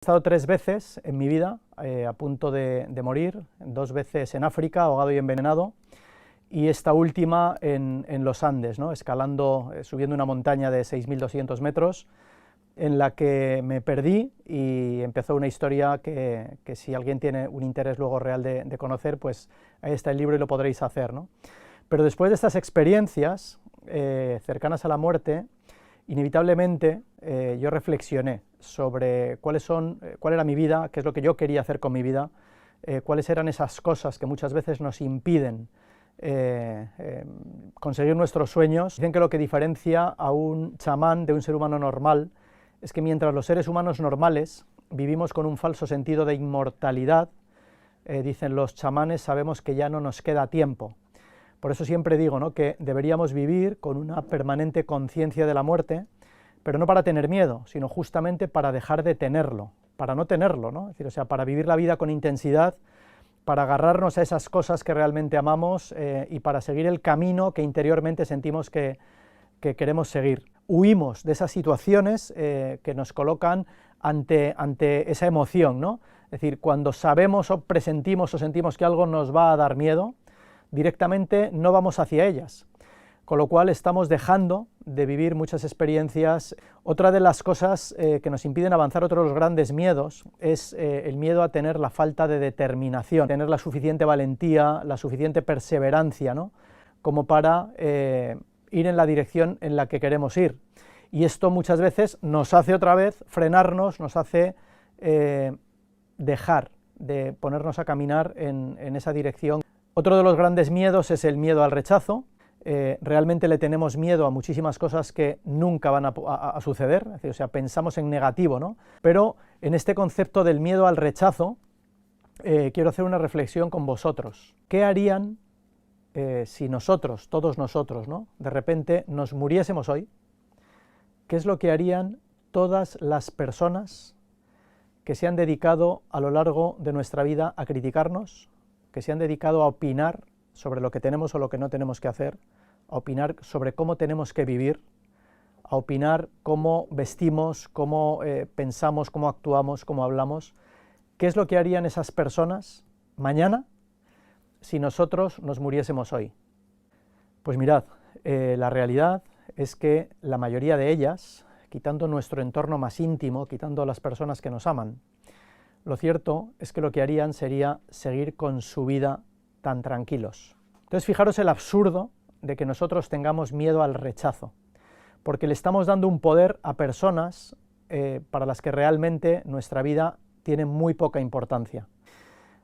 He estado 3 veces en mi vida a punto de morir, 2 veces en África, ahogado y envenenado, y esta última en los Andes, ¿no? Escalando, subiendo una montaña de 6.200 metros, en la que me perdí y empezó una historia que si alguien tiene un interés luego real de conocer, pues ahí está el libro y lo podréis hacer, ¿no? Pero después de estas experiencias cercanas a la muerte, inevitablemente yo reflexioné sobre cuál era mi vida, qué es lo que yo quería hacer con mi vida, cuáles eran esas cosas que muchas veces nos impiden conseguir nuestros sueños. Dicen que lo que diferencia a un chamán de un ser humano normal es que mientras los seres humanos normales vivimos con un falso sentido de inmortalidad, dicen los chamanes, sabemos que ya no nos queda tiempo. Por eso siempre digo, ¿no?, que deberíamos vivir con una permanente conciencia de la muerte, pero no para tener miedo, sino justamente para dejar de tenerlo, para no tenerlo, ¿no? Es decir, o sea, para vivir la vida con intensidad, para agarrarnos a esas cosas que realmente amamos y para seguir el camino que interiormente sentimos que queremos seguir. Huimos de esas situaciones que nos colocan ante esa emoción, ¿no? Es decir, cuando sabemos o presentimos o sentimos que algo nos va a dar miedo, directamente no vamos hacia ellas, con lo cual estamos dejando de vivir muchas experiencias. Otra de las cosas que nos impiden avanzar, otro de los grandes miedos, es el miedo a tener la falta de determinación, tener la suficiente valentía, la suficiente perseverancia, ¿no?, como para ir en la dirección en la que queremos ir. Y esto muchas veces nos hace otra vez frenarnos, nos hace dejar de ponernos a caminar en esa dirección. Otro de los grandes miedos es el miedo al rechazo. Realmente le tenemos miedo a muchísimas cosas que nunca van a suceder, es decir, o sea, pensamos en negativo, ¿no? Pero en este concepto del miedo al rechazo, quiero hacer una reflexión con vosotros. ¿Qué harían si nosotros, todos nosotros, ¿no?, de repente nos muriésemos hoy? ¿Qué es lo que harían todas las personas que se han dedicado a lo largo de nuestra vida a criticarnos, que se han dedicado a opinar sobre lo que tenemos o lo que no tenemos que hacer, a opinar sobre cómo tenemos que vivir, a opinar cómo vestimos, cómo pensamos, cómo actuamos, cómo hablamos? ¿Qué es lo que harían esas personas mañana si nosotros nos muriésemos hoy? Pues mirad, la realidad es que la mayoría de ellas, quitando nuestro entorno más íntimo, quitando a las personas que nos aman, lo cierto es que lo que harían sería seguir con su vida tan tranquilos. Entonces fijaros el absurdo de que nosotros tengamos miedo al rechazo, porque le estamos dando un poder a personas para las que realmente nuestra vida tiene muy poca importancia.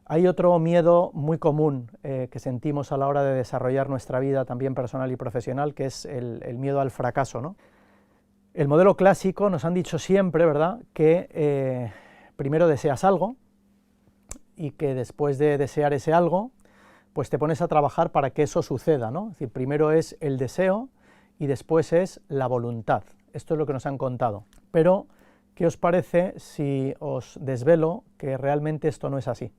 Hay otro miedo muy común que sentimos a la hora de desarrollar nuestra vida también personal y profesional, que es el miedo al fracaso, ¿no? El modelo clásico nos han dicho siempre, ¿verdad?, que primero deseas algo y que después de desear ese algo, pues te pones a trabajar para que eso suceda, ¿no? Es decir, primero es el deseo y después es la voluntad. Esto es lo que nos han contado. Pero, ¿qué os parece si os desvelo que realmente esto no es así?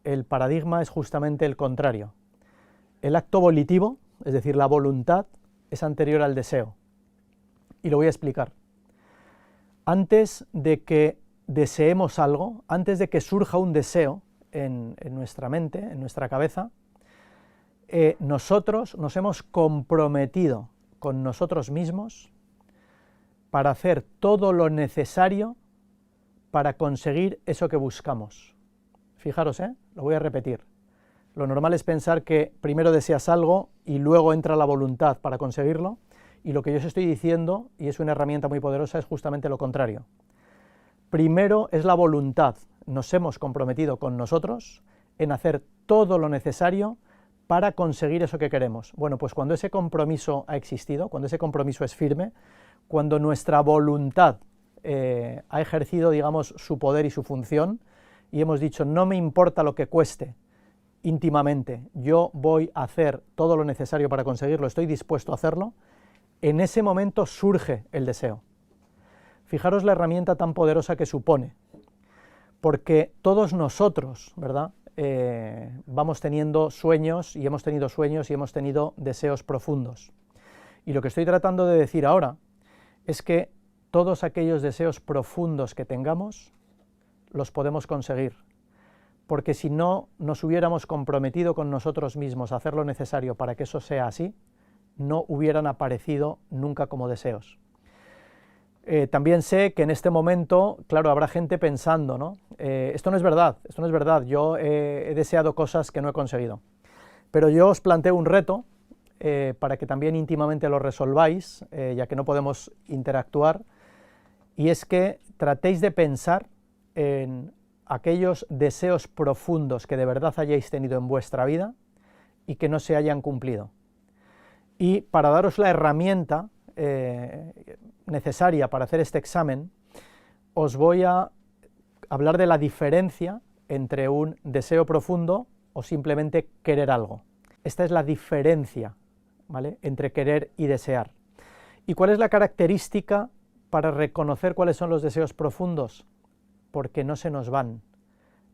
El paradigma es justamente el contrario. El acto volitivo, es decir, la voluntad, es anterior al deseo. Y lo voy a explicar. Antes de que deseemos algo, antes de que surja un deseo en nuestra mente, en nuestra cabeza, nosotros nos hemos comprometido con nosotros mismos para hacer todo lo necesario para conseguir eso que buscamos. Fijaros, lo voy a repetir. Lo normal es pensar que primero deseas algo y luego entra la voluntad para conseguirlo, y lo que yo os estoy diciendo, y es una herramienta muy poderosa, es justamente lo contrario. Primero es la voluntad. Nos hemos comprometido con nosotros en hacer todo lo necesario para conseguir eso que queremos. Bueno, pues cuando ese compromiso ha existido, cuando ese compromiso es firme, cuando nuestra voluntad ha ejercido, digamos, su poder y su función, y hemos dicho, no me importa lo que cueste íntimamente, yo voy a hacer todo lo necesario para conseguirlo, estoy dispuesto a hacerlo, en ese momento surge el deseo. Fijaros la herramienta tan poderosa que supone, porque todos nosotros, ¿verdad?, vamos teniendo sueños y hemos tenido deseos profundos. Y lo que estoy tratando de decir ahora es que todos aquellos deseos profundos que tengamos los podemos conseguir, porque si no nos hubiéramos comprometido con nosotros mismos a hacer lo necesario para que eso sea así, no hubieran aparecido nunca como deseos. También sé que en este momento, claro, habrá gente pensando, ¿no? Esto no es verdad, yo he deseado cosas que no he conseguido. Pero yo os planteo un reto para que también íntimamente lo resolváis, ya que no podemos interactuar, y es que tratéis de pensar en aquellos deseos profundos que de verdad hayáis tenido en vuestra vida y que no se hayan cumplido. Y para daros la herramienta necesaria para hacer este examen, os voy a hablar de la diferencia entre un deseo profundo o simplemente querer algo. Esta es la diferencia, ¿vale?, entre querer y desear. ¿Y cuál es la característica para reconocer cuáles son los deseos profundos? Porque no se nos van,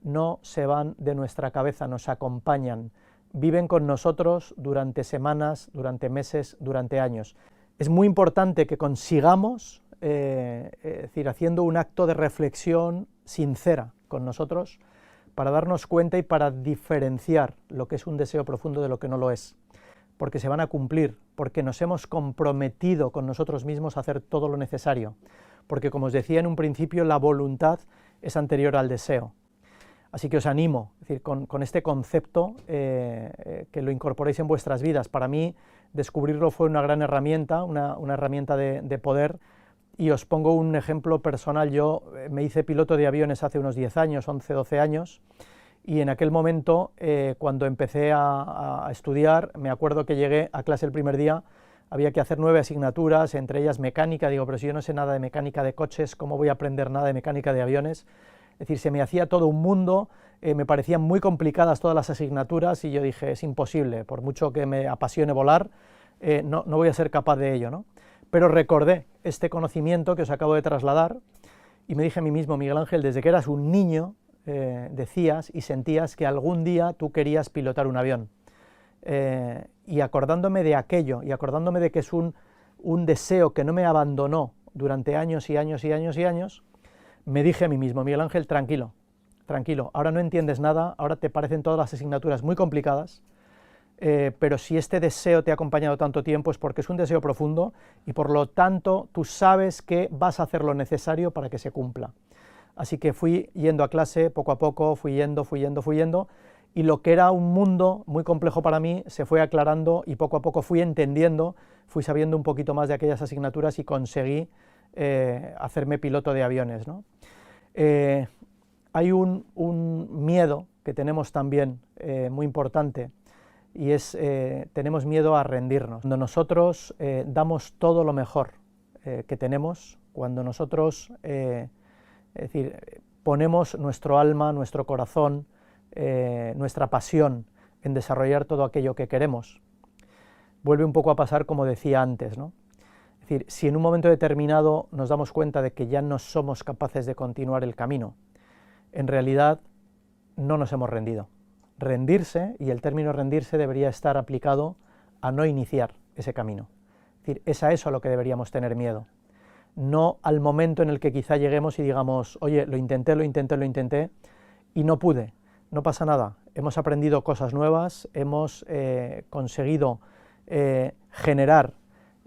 no se van de nuestra cabeza, nos acompañan, viven con nosotros durante semanas, durante meses, durante años. Es muy importante que consigamos, es decir, haciendo un acto de reflexión sincera con nosotros, para darnos cuenta y para diferenciar lo que es un deseo profundo de lo que no lo es, porque se van a cumplir, porque nos hemos comprometido con nosotros mismos a hacer todo lo necesario, porque, como os decía en un principio, la voluntad es anterior al deseo. Así que os animo, es decir, con este concepto, que lo incorporéis en vuestras vidas. Para mí, descubrirlo fue una gran herramienta, una herramienta de poder, y os pongo un ejemplo personal. Yo me hice piloto de aviones hace unos 10 años, 11, 12 años, y en aquel momento, cuando empecé a estudiar, me acuerdo que llegué a clase el primer día, había que hacer 9 asignaturas, entre ellas mecánica. Digo, pero si yo no sé nada de mecánica de coches, ¿cómo voy a aprender nada de mecánica de aviones? Es decir, se me hacía todo un mundo, me parecían muy complicadas todas las asignaturas, y yo dije, es imposible, por mucho que me apasione volar, no voy a ser capaz de ello, ¿no? Pero recordé este conocimiento que os acabo de trasladar, y me dije a mí mismo, Miguel Ángel, desde que eras un niño, decías y sentías que algún día tú querías pilotar un avión. Y acordándome de aquello, y acordándome de que es un deseo que no me abandonó durante años y años y años y años, me dije a mí mismo, Miguel Ángel, tranquilo, tranquilo, ahora no entiendes nada, ahora te parecen todas las asignaturas muy complicadas, pero si este deseo te ha acompañado tanto tiempo es porque es un deseo profundo, y por lo tanto tú sabes que vas a hacer lo necesario para que se cumpla. Así que fui yendo a clase poco a poco, fui yendo, y lo que era un mundo muy complejo para mí se fue aclarando, y poco a poco fui entendiendo, fui sabiendo un poquito más de aquellas asignaturas, y conseguí hacerme piloto de aviones, ¿no? Hay un miedo que tenemos también muy importante, y es tenemos miedo a rendirnos. Cuando nosotros damos todo lo mejor que tenemos, cuando nosotros es decir, ponemos nuestro alma, nuestro corazón, nuestra pasión en desarrollar todo aquello que queremos, vuelve un poco a pasar como decía antes, ¿no? Es decir, si en un momento determinado nos damos cuenta de que ya no somos capaces de continuar el camino, en realidad no nos hemos rendido. Rendirse, y el término rendirse debería estar aplicado a no iniciar ese camino. Es decir, es a eso a lo que deberíamos tener miedo, no al momento en el que quizá lleguemos y digamos, oye, lo intenté y no pude. No pasa nada, hemos aprendido cosas nuevas, hemos conseguido generar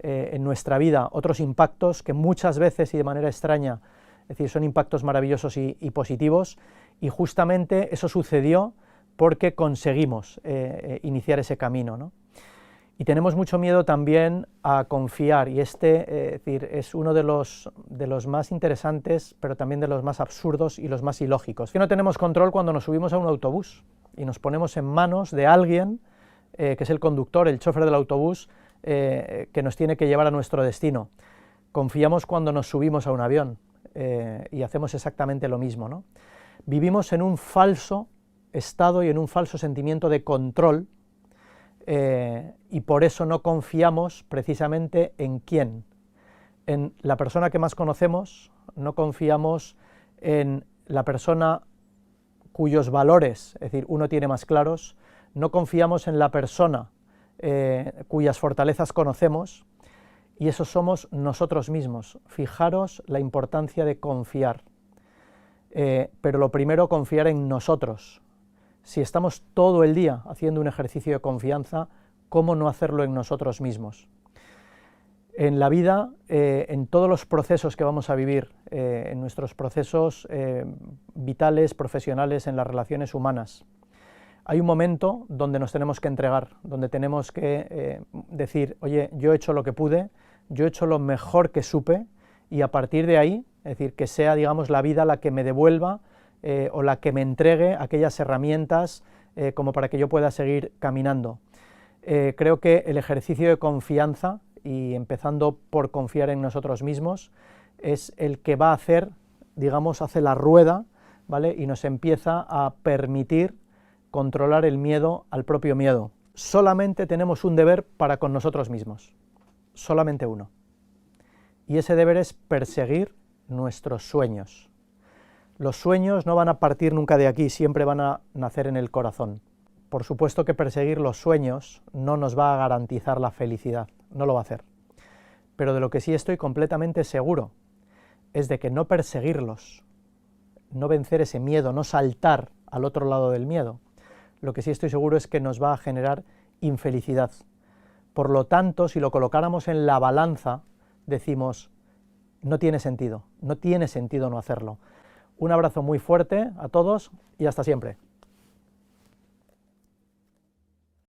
en nuestra vida otros impactos que muchas veces y de manera extraña, es decir, son impactos maravillosos y positivos, y justamente eso sucedió porque conseguimos iniciar ese camino, ¿no? Y tenemos mucho miedo también a confiar, y es decir, es uno de los más interesantes, pero también de los más absurdos y los más ilógicos. Que no tenemos control cuando nos subimos a un autobús y nos ponemos en manos de alguien, que es el conductor, el chofer del autobús, que nos tiene que llevar a nuestro destino. Confiamos cuando nos subimos a un avión, y hacemos exactamente lo mismo, ¿no? Vivimos en un falso estado y en un falso sentimiento de control, y por eso no confiamos precisamente en quién, en la persona que más conocemos, no confiamos en la persona cuyos valores, es decir, uno tiene más claros, no confiamos en la persona cuyas fortalezas conocemos, y eso somos nosotros mismos. Fijaros la importancia de confiar. pero lo primero, confiar en nosotros. Si estamos todo el día haciendo un ejercicio de confianza, ¿cómo no hacerlo en nosotros mismos? En la vida, en todos los procesos que vamos a vivir, en nuestros procesos vitales, profesionales, en las relaciones humanas, hay un momento donde nos tenemos que entregar, donde tenemos que decir, oye, yo he hecho lo que pude, yo he hecho lo mejor que supe, y a partir de ahí, es decir, que sea, digamos, la vida la que me devuelva o la que me entregue aquellas herramientas como para que yo pueda seguir caminando. Creo que el ejercicio de confianza, y empezando por confiar en nosotros mismos, es el que va a hacer, digamos, hace la rueda, ¿vale? Y nos empieza a permitir controlar el miedo al propio miedo. Solamente tenemos un deber para con nosotros mismos, solamente uno. Y ese deber es perseguir nuestros sueños. Los sueños no van a partir nunca de aquí, siempre van a nacer en el corazón. Por supuesto que perseguir los sueños no nos va a garantizar la felicidad, no lo va a hacer. Pero de lo que sí estoy completamente seguro es de que no perseguirlos, no vencer ese miedo, no saltar al otro lado del miedo, lo que sí estoy seguro es que nos va a generar infelicidad. Por lo tanto, si lo colocáramos en la balanza, decimos, no tiene sentido no hacerlo. Un abrazo muy fuerte a todos y hasta siempre.